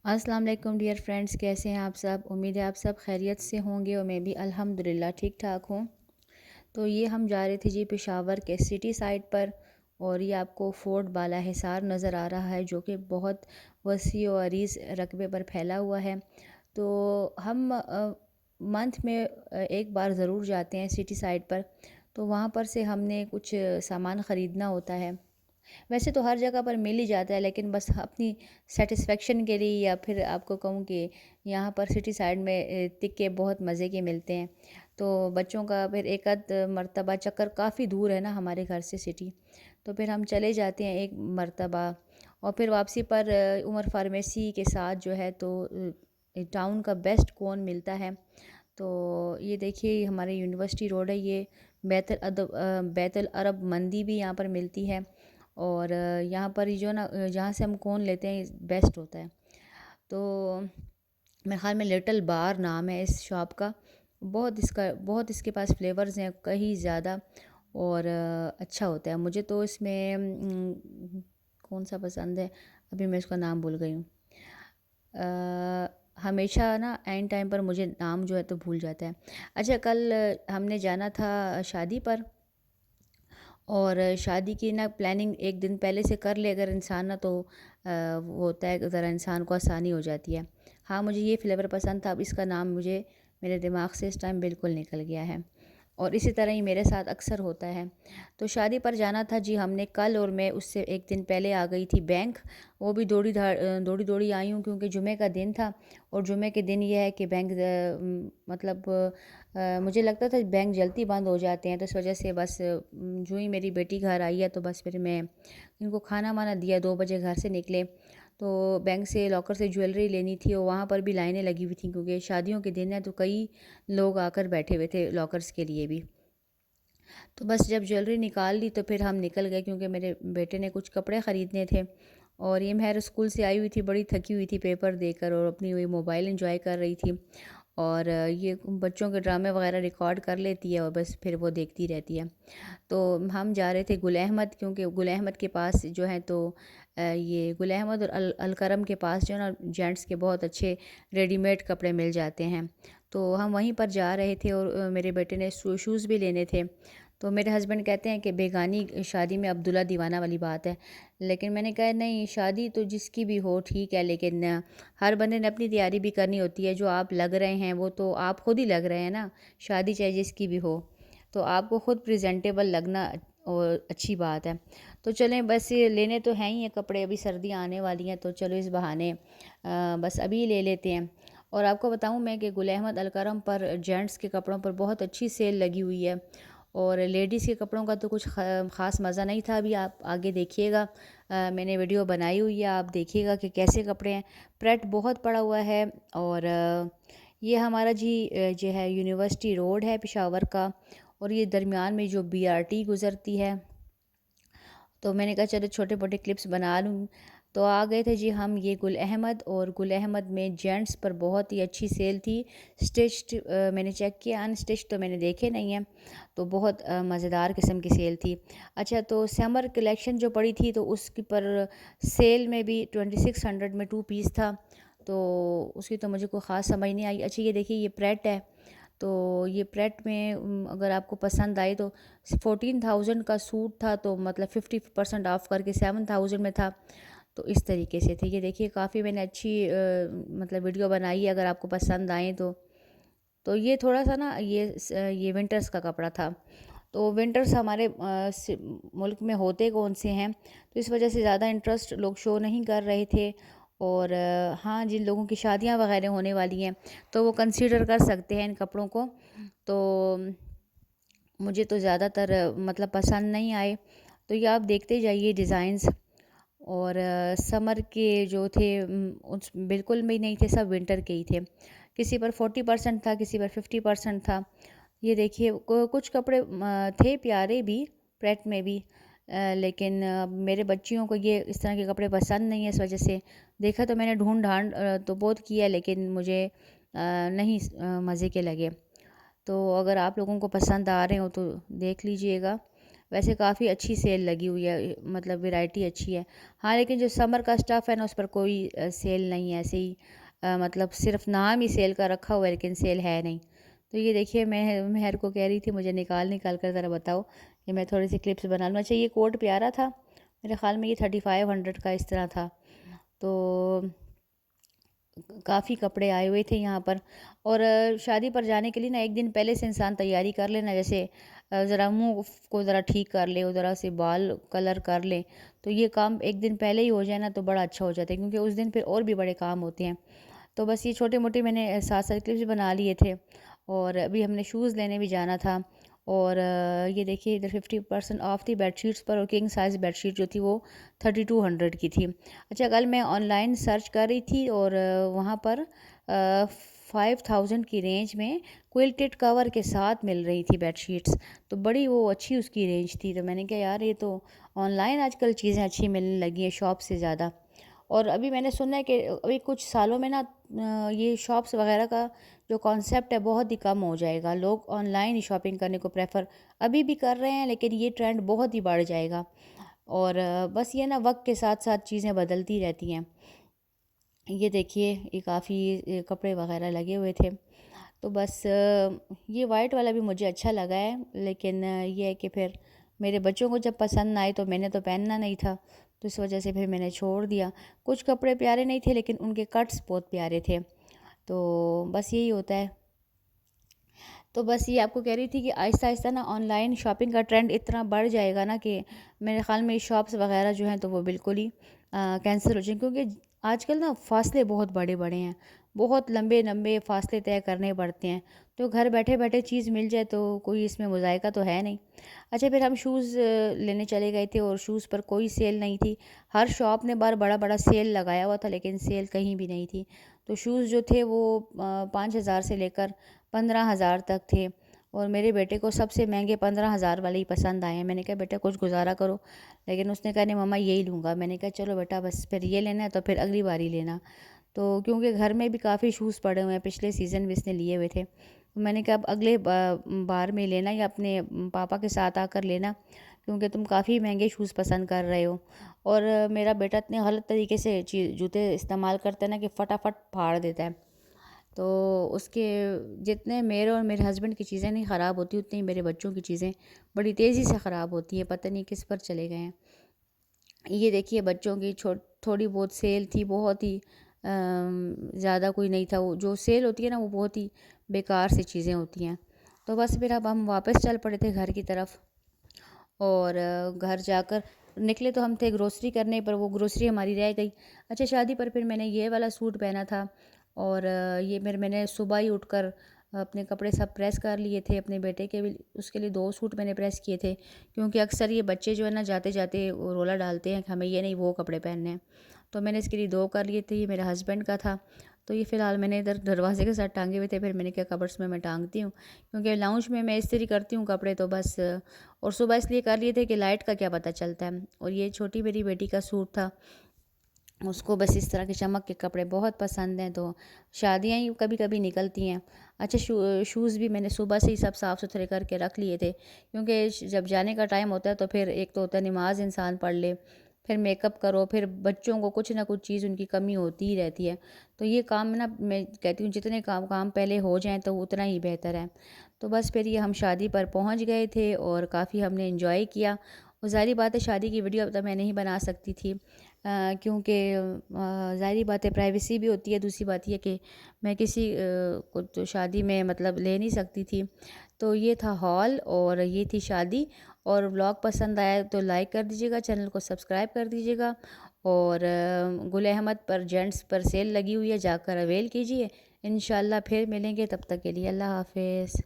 السلام علیکم dear friends, کیسے ہیں آپ سب؟ امید ہے آپ سب خیریت سے ہوں گے اور میں بھی الحمدللہ ٹھیک ٹھاک ہوں۔ تو یہ ہم جا رہے تھے پشاور کے سٹی سائڈ پر، اور یہ آپ کو فورٹ بالا حصار نظر آ رہا ہے جو کہ بہت وسیع و عریض رقبے پر پھیلا ہوا ہے۔ تو ہم منتھ میں ایک بار ضرور جاتے ہیں سٹی سائڈ پر، تو وہاں پر سے ہم نے کچھ سامان خریدنا ہوتا ہے۔ ویسے تو ہر جگہ پر مل ہی جاتا ہے، لیکن بس اپنی سیٹسفیکشن کے لیے، یا پھر آپ کو کہوں کہ یہاں پر سٹی سائڈ میں تکے بہت مزے کے ملتے ہیں، تو بچوں کا پھر ایک آدھ مرتبہ چکر، کافی دور ہے نا ہمارے گھر سے سٹی، تو پھر ہم چلے جاتے ہیں ایک مرتبہ۔ اور پھر واپسی پر عمر فارمیسی کے ساتھ جو ہے تو ٹاؤن کا بیسٹ کون ملتا ہے۔ تو یہ دیکھیے ہمارے یونیورسٹی روڈ ہے، یہ بیت العرب مندی بھی یہاں پر ملتی ہے، اور یہاں پر جو نا جہاں سے ہم کون لیتے ہیں بیسٹ ہوتا ہے۔ تو میرے خیال میں لٹل بار نام ہے اس شاپ کا، بہت اس کے پاس فلیورز ہیں کہیں زیادہ، اور اچھا ہوتا ہے۔ مجھے تو اس میں کون سا پسند ہے، ابھی میں اس کا نام بھول گئی ہوں۔ ہمیشہ نا اینڈ ٹائم پر مجھے نام جو ہے تو بھول جاتا ہے۔ اچھا، کل ہم نے جانا تھا شادی پر، اور شادی کی نا پلاننگ ایک دن پہلے سے کر لے اگر انسان نا، تو وہ ہوتا ہے کہ ذرا انسان کو آسانی ہو جاتی ہے۔ ہاں، مجھے یہ فلیور پسند تھا، اب اس کا نام میرے دماغ سے اس ٹائم بالکل نکل گیا ہے، اور اسی طرح ہی میرے ساتھ اکثر ہوتا ہے۔ تو شادی پر جانا تھا جی ہم نے کل، اور میں اس سے ایک دن پہلے آ گئی تھی بینک۔ وہ بھی دوڑی آئی ہوں کیونکہ جمعہ کا دن تھا، اور جمعہ کے دن یہ ہے کہ بینک مطلب مجھے لگتا تھا بینک جلدی بند ہو جاتے ہیں، تو اس وجہ سے بس جو ہی میری بیٹی گھر آئی ہے تو بس پھر میں ان کو کھانا وانا دیا، 2 بجے گھر سے نکلے، تو بینک سے لاکر سے جویلری لینی تھی، اور وہاں پر بھی لائنیں لگی ہوئی تھیں کیونکہ شادیوں کے دن ہیں، تو کئی لوگ آ کر بیٹھے ہوئے تھے لاکرز کے لیے بھی۔ تو بس جب جویلری نکال لی تو پھر ہم نکل گئے، کیونکہ میرے بیٹے نے کچھ کپڑے خریدنے تھے، اور یہ مہر اسکول سے آئی ہوئی تھی، بڑی تھکی ہوئی تھی پیپر دے کر، اور اپنی وہی موبائل انجوائے کر رہی تھی، اور یہ بچوں کے ڈرامے وغیرہ ریکارڈ کر لیتی ہے اور بس پھر وہ دیکھتی رہتی ہے۔ تو ہم جا رہے تھے گل احمد، کیونکہ گل احمد کے پاس جو ہے تو یہ گل احمد اور الکرم کے پاس جو ہے نا جینٹس کے بہت اچھے ریڈی میڈ کپڑے مل جاتے ہیں، تو ہم وہیں پر جا رہے تھے، اور میرے بیٹے نے شوز بھی لینے تھے۔ تو میرے ہسبینڈ کہتے ہیں کہ بیگانی شادی میں عبداللہ دیوانہ والی بات ہے، لیکن میں نے کہا نہیں، شادی تو جس کی بھی ہو ٹھیک ہے، لیکن ہر بندے نے اپنی تیاری بھی کرنی ہوتی ہے۔ جو آپ لگ رہے ہیں وہ تو آپ خود ہی لگ رہے ہیں نا، شادی چاہے جس کی بھی ہو، تو آپ کو خود پریزنٹیبل لگنا اور اچھی بات ہے۔ تو چلیں، بس یہ لینے تو ہیں ہی ہیں کپڑے، ابھی سردیاں آنے والی ہیں، تو چلو اس بہانے بس ابھی لے لیتے ہیں۔ اور آپ کو بتاؤں میں کہ گل احمد الکرم پر جینٹس کے کپڑوں پر بہت اچھی سیل لگی ہوئی ہے، اور لیڈیز کے کپڑوں کا تو کچھ خاص مزہ نہیں تھا۔ ابھی آپ آگے دیکھیے گا، میں نے ویڈیو بنائی ہوئی ہے، آپ دیکھیے گا کہ کیسے کپڑے ہیں۔ پریٹ بہت پڑا ہوا ہے، اور یہ ہمارا جو ہے یونیورسٹی روڈ ہے پشاور کا، اور یہ درمیان میں جو BRT گزرتی ہے، تو میں نے کہا چلو چھوٹے موٹے کلپس بنا لوں۔ تو آ گئے تھے جی ہم یہ گل احمد، اور گل احمد میں جینٹس پر بہت ہی اچھی سیل تھی۔ اسٹچڈ میں نے چیک کیا، ان اسٹچ تو میں نے دیکھے نہیں ہیں، تو بہت مزیدار قسم کی سیل تھی۔ اچھا، تو سمر کلیکشن جو پڑی تھی تو اس کی پر سیل میں بھی 2600 میں 2 پیس تھا، تو اس کی تو مجھے کوئی خاص سمجھ نہیں آئی۔ اچھا، یہ دیکھیے یہ پریٹ ہے، تو یہ پریٹ میں اگر آپ کو پسند آئے تو 14,000 کا سوٹ تھا، تو مطلب 50% آف کر کے 7,000 میں تھا، تو اس طریقے سے تھے۔ یہ دیکھیے کافی میں نے اچھی مطلب ویڈیو بنائی ہے، اگر آپ کو پسند آئیں تو یہ تھوڑا سا نا یہ ونٹرز کا کپڑا تھا، تو ونٹرز ہمارے ملک میں ہوتے کون سے ہیں، تو اس وجہ سے زیادہ انٹرسٹ لوگ شو نہیں کر رہے تھے۔ اور ہاں، جن لوگوں کی شادیاں وغیرہ ہونے والی ہیں تو وہ کنسیڈر کر سکتے ہیں ان کپڑوں کو، تو مجھے تو زیادہ تر مطلب پسند نہیں آئے۔ تو یہ آپ دیکھتے جائیے ڈیزائنز، اور سمر کے جو تھے بالکل بھی نہیں تھے، سب ونٹر کے ہی تھے، کسی پر 40% تھا، کسی پر 50% تھا۔ یہ دیکھیے کچھ کپڑے تھے پیارے بھی پریٹ میں بھی، لیکن میرے بچیوں کو یہ اس طرح کے کپڑے پسند نہیں ہیں، اس وجہ سے دیکھا تو میں نے ڈھونڈ ڈھانڈ تو بہت کیا، لیکن مجھے نہیں مزے کے لگے۔ تو اگر آپ لوگوں کو پسند آ رہے ہوں تو دیکھ لیجئے گا۔ ویسے کافی اچھی سیل لگی ہوئی ہے، مطلب ویرائٹی اچھی ہے۔ ہاں لیکن جو سمر کا اسٹف ہے نا اس پر کوئی سیل نہیں ہے، ایسے ہی مطلب صرف نام ہی سیل کا رکھا ہوا ہے لیکن سیل ہے نہیں۔ تو یہ دیکھیے میں مہر کو کہہ رہی تھی مجھے نکال کر ذرا بتاؤ کہ میں تھوڑی سی کلپس بنا لوں۔ اچھا یہ کوٹ پیارا تھا، میرے خیال میں یہ 3500 کا اس طرح تھا۔ تو کافی کپڑے آئے ہوئے تھے یہاں پر، اور شادی پر جانے کے لیے نا ایک دن پہلے سے انسان تیاری کر لینا، جیسے ذرا منہ کو ذرا ٹھیک کر لے، ذرا سے بال کلر کر لے، تو یہ کام ایک دن پہلے ہی ہو جائے نا تو بڑا اچھا ہو جاتا ہے، کیونکہ اس دن پھر اور بھی بڑے کام ہوتے ہیں۔ تو بس یہ چھوٹے موٹے میں نے ساتھ ساتھ کلپس بنا لیے تھے، اور ابھی ہم نے شوز لینے بھی جانا تھا۔ اور یہ دیکھیے ادھر 50% آف تھی بیڈ شیٹس پر، اور کنگ سائز بیڈ شیٹ جو تھی وہ 3200 کی تھی۔ اچھا کل میں آن لائن سرچ کر رہی تھی، اور وہاں پر 5000 کی رینج میں کوئلٹڈ کور کے ساتھ مل رہی تھی بیڈ شیٹس، تو بڑی وہ اچھی اس کی رینج تھی۔ تو میں نے کہا یار یہ تو آن لائن آج کل چیزیں اچھی ملنے لگی ہیں شاپ سے زیادہ۔ اور ابھی میں نے سنا ہے کہ ابھی کچھ سالوں میں نا یہ شاپس وغیرہ کا جو کانسیپٹ ہے بہت ہی کم ہو جائے گا، لوگ آن لائن ہی شاپنگ کرنے کو پریفر ابھی بھی کر رہے ہیں، لیکن یہ ٹرینڈ بہت ہی بڑھ جائے گا۔ اور بس یہ نا وقت کے ساتھ ساتھ چیزیں بدلتی رہتی ہیں۔ یہ دیکھیے یہ کافی کپڑے وغیرہ لگے ہوئے تھے، تو بس یہ وائٹ والا بھی مجھے اچھا لگا ہے، لیکن یہ ہے کہ پھر میرے بچوں کو جب پسند آئے تو میں نے تو پہننا نہیں تھا، تو اس وجہ سے پھر میں نے چھوڑ دیا۔ کچھ کپڑے پیارے نہیں تھے لیکن ان کے کٹس بہت پیارے تھے، تو بس یہی ہوتا ہے۔ تو بس یہ آپ کو کہہ رہی تھی کہ آہستہ آہستہ نا آن لائن شاپنگ کا ٹرینڈ اتنا بڑھ جائے گا نا کہ میرے خیال میں شاپس وغیرہ جو ہیں تو وہ بالکل ہی کینسل ہو جائیں، کیونکہ آج کل نا فاصلے بہت بڑے بڑے ہیں، بہت لمبے لمبے فاصلے طے کرنے پڑتے ہیں، تو گھر بیٹھے بیٹھے چیز مل جائے تو کوئی اس میں مذائقہ تو ہے نہیں۔ اچھا پھر ہم شوز لینے چلے گئے تھے، اور شوز پر کوئی سیل نہیں تھی، ہر شاپ نے بڑا بڑا سیل لگایا ہوا تھا لیکن سیل کہیں بھی نہیں تھی۔ تو شوز جو تھے وہ 5000 سے لے کر 15000 تک تھے، اور میرے بیٹے کو سب سے مہنگے 15000 والے ہی پسند آئے ہیں۔ میں نے کہا بیٹا کچھ گزارا کرو، لیکن اس نے کہا نہیں مما یہی لوں گا۔ میں نے کہا چلو بیٹا بس پھر یہ لینا ہے تو پھر اگلی باری لینا۔ تو کیونکہ گھر میں بھی کافی شوز پڑے ہوئے ہیں، پچھلے سیزن بھی اس نے لیے ہوئے تھے، میں نے کہا اب اگلے بار میں لینا یا اپنے پاپا کے ساتھ آ کر لینا، کیونکہ تم کافی مہنگے شوز پسند کر رہے ہو۔ اور میرا بیٹا اتنے غلط طریقے سے جوتے استعمال کرتا ہے نا کہ فٹافٹ پھاڑ دیتا ہے، تو اس کے جتنے میرے اور میرے ہسبینڈ کی چیزیں نہیں خراب ہوتی اتنی میرے بچوں کی چیزیں بڑی تیزی سے خراب ہوتی ہیں، پتہ نہیں کس پر چلے گئے ہیں۔ یہ دیکھیے بچوں کی تھوڑی بہت سیل تھی، بہت ہی زیادہ کوئی نہیں تھا، وہ جو سیل ہوتی ہے نا وہ بہت ہی بیکار سی چیزیں ہوتی ہیں۔ تو بس پھر اب ہم واپس چل پڑے تھے گھر کی طرف، اور گھر جا کر نکلے تو ہم تھے گروسری کرنے پر، وہ گروسری ہماری رہ گئی۔ اچھا شادی پر پھر میں نے یہ والا سوٹ پہنا تھا، اور یہ میں نے صبح ہی اٹھ کر اپنے کپڑے سب پریس کر لیے تھے، اپنے بیٹے کے بھی اس کے لیے 2 سوٹ میں نے پریس کیے تھے، کیونکہ اکثر یہ بچے جو ہے نا جاتے جاتے وہ رولا ڈالتے ہیں کہ ہمیں یہ نہیں وہ کپڑے پہننے ہیں، تو میں نے اس کے لیے 2 کر لیے تھے۔ یہ میرے ہسبینڈ کا تھا، تو یہ فی الحال میں نے ادھر دروازے کے ساتھ ٹانگے ہوئے تھے، پھر میں نے کیا کبرس میں ٹانگتی ہوں، کیونکہ لاؤنج میں استری کرتی ہوں کپڑے تو بس، اور صبح اس لیے کر لیے تھے کہ لائٹ کا کیا پتہ چلتا ہے۔ اور یہ چھوٹی میری بیٹی کا سوٹ تھا، اس کو بس اس طرح کے چمک کے کپڑے بہت پسند ہیں، تو شادیاں ہی کبھی کبھی نکلتی ہیں۔ اچھا شوز بھی میں نے صبح سے ہی سب صاف ستھرے کر کے رکھ لیے تھے، کیونکہ جب جانے کا ٹائم ہوتا ہے تو پھر ایک تو ہوتا ہے نماز انسان پڑھ لے، پھر میک اپ کرو، پھر بچوں کو کچھ نہ کچھ چیز ان کی کمی ہوتی ہی رہتی ہے، تو یہ کام نا میں کہتی ہوں جتنے کام پہلے ہو جائیں تو اتنا ہی بہتر ہے۔ تو بس پھر یہ ہم شادی پر پہنچ گئے تھے، اور کافی ہم نے انجوائے کیا، اور ظاہری بات ہے شادی کی ویڈیو اب تک میں نہیں بنا سکتی تھی، کیونکہ ظاہری بات ہے پرائیویسی بھی ہوتی ہے، دوسری بات یہ کہ میں کسی کو تو شادی میں مطلب لے نہیں سکتی تھی۔ تو یہ تھا ہال، اور یہ تھی شادی، اور ولاگ پسند آیا تو لائک کر دیجیے گا، چینل کو سبسکرائب کر دیجیے گا، اور گل احمد پر جینٹس پر سیل لگی ہوئی ہے، جا کر اویل کیجیے۔ انشاءاللہ پھر ملیں گے، تب تک کے لیے اللہ حافظ۔